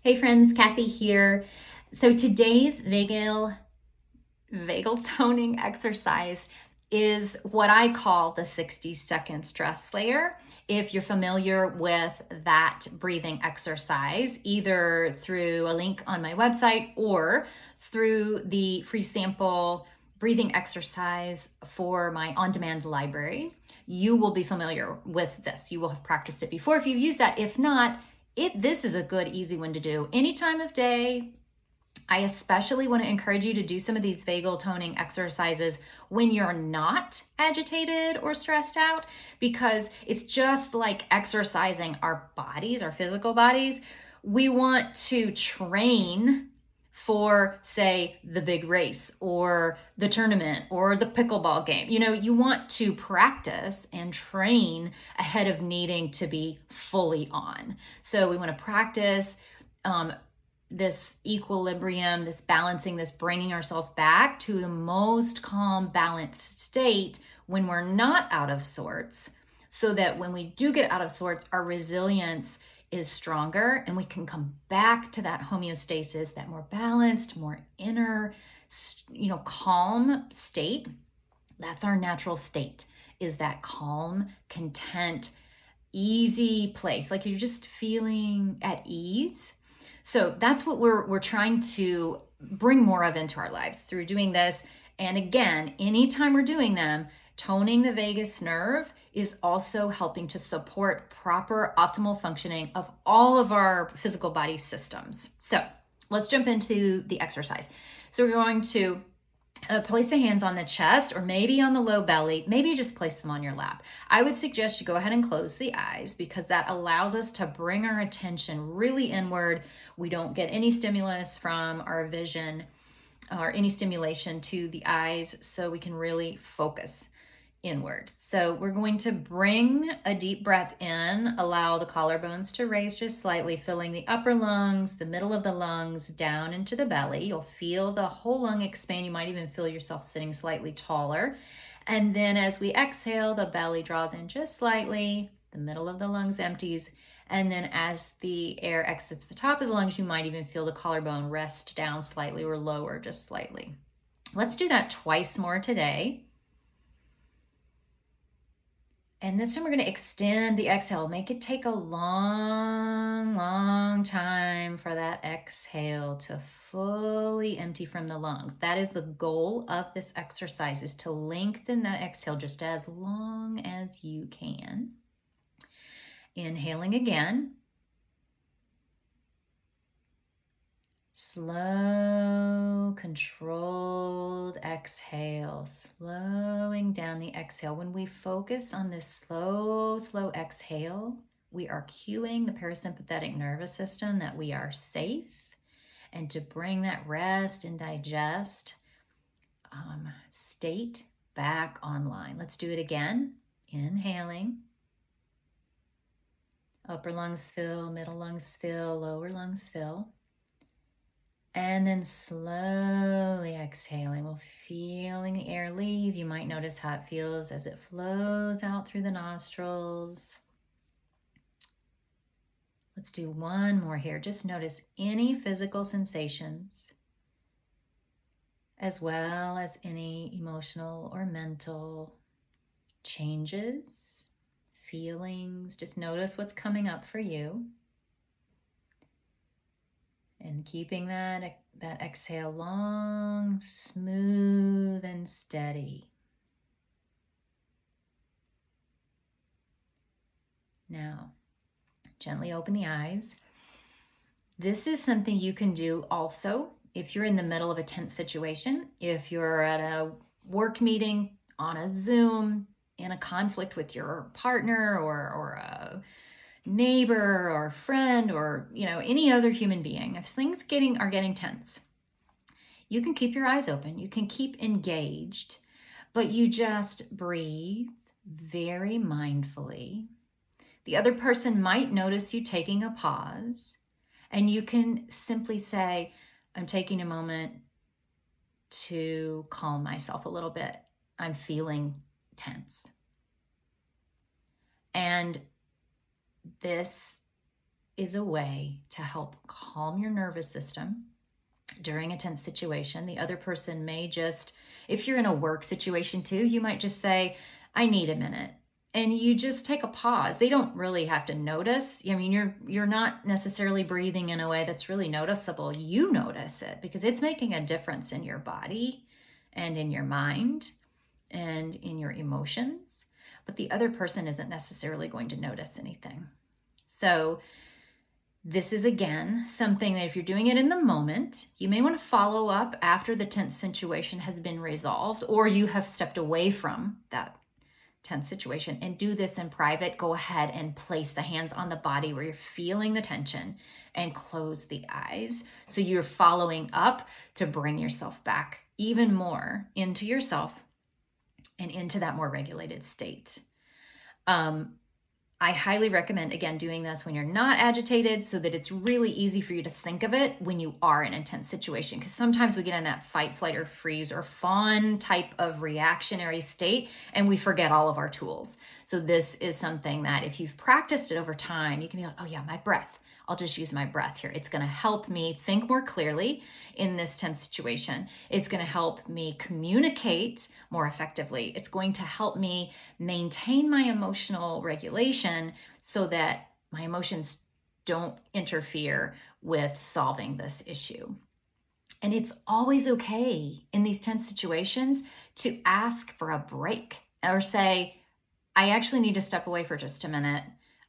Hey friends, Cathy here. So today's vagal toning exercise is what I call the 60-second stress layer. If you're familiar with that breathing exercise, either through a link on my website or through the free sample breathing exercise for my on-demand library, you will be familiar with this. You will have practiced it before if you've used that. If not, this is a good, easy one to do any time of day. I especially want to encourage you to do some of these vagal toning exercises when you're not agitated or stressed out, because it's just like exercising our bodies, our physical bodies. We want to train for, say, the big race or the tournament or the pickleball game. You want to practice and train ahead of needing to be fully on. So we want to practice this equilibrium, this balancing, this bringing ourselves back to the most calm, balanced state when we're not out of sorts, so that when we do get out of sorts, our resilience is stronger and we can come back to that homeostasis, that more balanced, more inner, calm state. That's our natural state, is that calm, content, easy place, like you're just feeling at ease. So that's what we're trying to bring more of into our lives through doing this. And again, anytime we're doing them, toning the vagus nerve is also helping to support proper optimal functioning of all of our physical body systems. So let's jump into the exercise. So we're going to place the hands on the chest or maybe on the low belly. Maybe you just place them on your lap. I would suggest you go ahead and close the eyes, because that allows us to bring our attention really inward. We don't get any stimulus from our vision or any stimulation to the eyes, so we can really focus inward. So we're going to bring a deep breath in, allow the collarbones to raise just slightly, filling the upper lungs, the middle of the lungs, down into the belly. You'll feel the whole lung expand. You might even feel yourself sitting slightly taller. And then as we exhale, the belly draws in just slightly, the middle of the lungs empties. And then as the air exits the top of the lungs, you might even feel the collarbone rest down slightly or lower just slightly. Let's do that twice more today. And this time we're going to extend the exhale. Make it take a long, long time for that exhale to fully empty from the lungs. That is the goal of this exercise, is to lengthen that exhale just as long as you can. Inhaling again. Slow, controlled exhale, slowing down the exhale. When we focus on this slow exhale, we are cueing the parasympathetic nervous system that we are safe, and to bring that rest and digest state back online. Let's do it again. Inhaling. Upper lungs fill, middle lungs fill, lower lungs fill. And then slowly exhaling. We're feeling the air leave. You might notice how it feels as it flows out through the nostrils. Let's do one more here. Just notice any physical sensations, as well as any emotional or mental changes, feelings. Just notice what's coming up for you. And keeping that exhale long, smooth, and steady. Now, gently open the eyes. This is something you can do also if you're in the middle of a tense situation, if you're at a work meeting, on a Zoom, in a conflict with your partner or a neighbor or friend or any other human being. If things are getting tense, you can keep your eyes open, you can keep engaged, but you just breathe very mindfully. The other person might notice you taking a pause, and you can simply say, I'm taking a moment to calm myself a little bit. I'm feeling tense. And this is a way to help calm your nervous system during a tense situation. The other person may just, if you're in a work situation too, you might just say, I need a minute. And you just take a pause. They don't really have to notice. I mean, you're not necessarily breathing in a way that's really noticeable. You notice it because it's making a difference in your body and in your mind and in your emotions. But the other person isn't necessarily going to notice anything. So this is, again, something that if you're doing it in the moment, you may want to follow up after the tense situation has been resolved or you have stepped away from that tense situation, and do this in private. Go ahead and place the hands on the body where you're feeling the tension and close the eyes. So you're following up to bring yourself back even more into yourself and into that more regulated state. I highly recommend, again, doing this when you're not agitated so that it's really easy for you to think of it when you are in an intense situation. Because sometimes we get in that fight, flight, or freeze or fawn type of reactionary state and we forget all of our tools. So this is something that if you've practiced it over time, you can be like, oh yeah, my breath. I'll just use my breath here. It's going to help me think more clearly in this tense situation. It's going to help me communicate more effectively. It's going to help me maintain my emotional regulation so that my emotions don't interfere with solving this issue. And it's always okay in these tense situations to ask for a break or say, I actually need to step away for just a minute.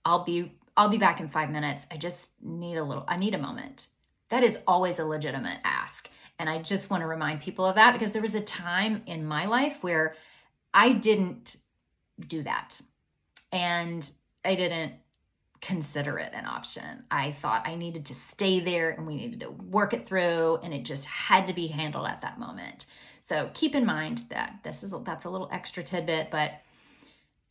I'll be back in 5 minutes. I need a moment. That is always a legitimate ask. And I just want to remind people of that because there was a time in my life where I didn't do that. And I didn't consider it an option. I thought I needed to stay there and we needed to work it through and it just had to be handled at that moment. So keep in mind that that's a little extra tidbit, but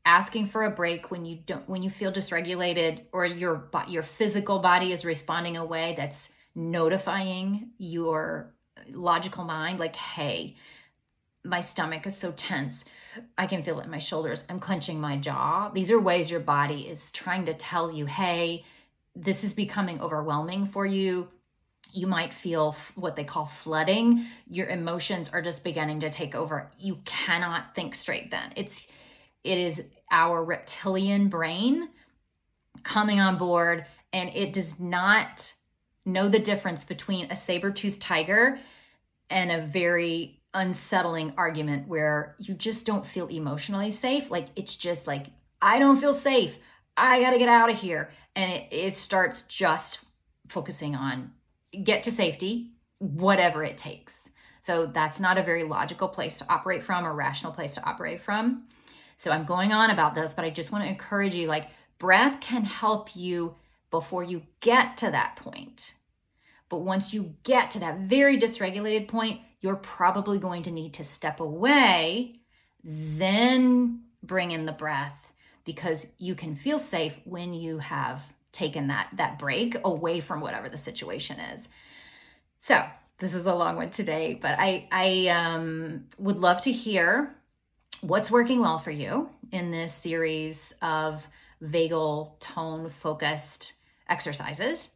asking for a break when you feel dysregulated or your physical body is responding a way that's notifying your logical mind, like, hey, my stomach is so tense. I can feel it in my shoulders. I'm clenching my jaw. These are ways your body is trying to tell you, hey, this is becoming overwhelming for you. You might feel what they call flooding. Your emotions are just beginning to take over. You cannot think straight then. It is our reptilian brain coming on board, and it does not know the difference between a saber-toothed tiger and a very unsettling argument where you just don't feel emotionally safe. Like, it's just like, I don't feel safe. I got to get out of here. And it starts just focusing on get to safety, whatever it takes. So that's not a very logical place to operate from or rational place to operate from. So I'm going on about this, but I just want to encourage you, like, breath can help you before you get to that point. But once you get to that very dysregulated point, you're probably going to need to step away, then bring in the breath, because you can feel safe when you have taken that break away from whatever the situation is. So this is a long one today, but I would love to hear what's working well for you in this series of vagal tone focused exercises.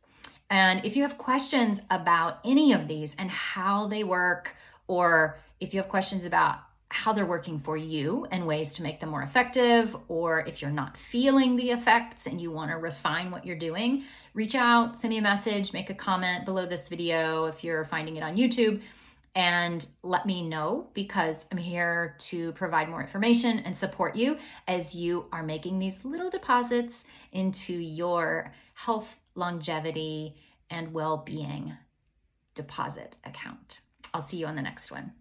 And if you have questions about any of these and how they work, or if you have questions about how they're working for you and ways to make them more effective, or if you're not feeling the effects and you want to refine what you're doing, reach out, send me a message, make a comment below this video if you're finding it on YouTube, and let me know, because I'm here to provide more information and support you as you are making these little deposits into your health, longevity, and well-being deposit account. I'll see you on the next one.